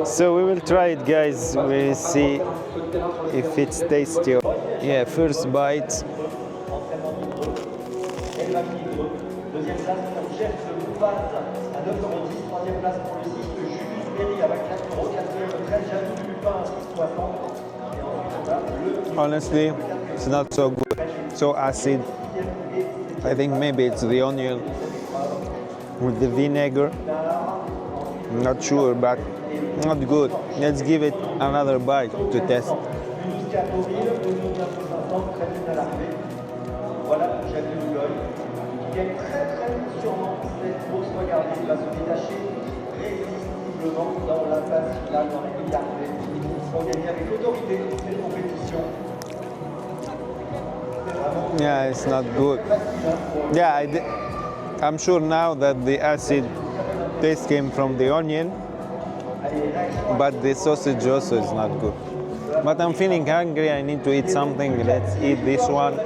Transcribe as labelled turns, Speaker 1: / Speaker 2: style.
Speaker 1: So we will try it, guys. We'll see if it's tasty. Yeah, first bite.
Speaker 2: Deuxième place pour Jeff Bouvaz à 9,10 €. Troisième place pour le cycle Julius Berry avec 4,00 €. Quatrième, 13 Jadou Lupin à 6,60 €. Et ensuite, on a le...
Speaker 1: Honestly, it's not so good. So acid. I think maybe it's the onion with the vinegar. I'm not sure, but not good. Let's give it another bite to test.
Speaker 2: Jusqu'à Deauville, 500, très vite à l'arrivée. Voilà pour Jacques de Lugoy, qui gagne très sûrement cette course. Regardez, il va se détacher irrésistiblement dans la phase finale, dans les milliardaires, pour gagner avec autorité cette compétition.
Speaker 1: Yeah, it's not good. Yeah, I'm sure now that the acid taste came from the onion, but the sausage also is not good. But I'm feeling hungry, I need to eat something. Let's eat this one.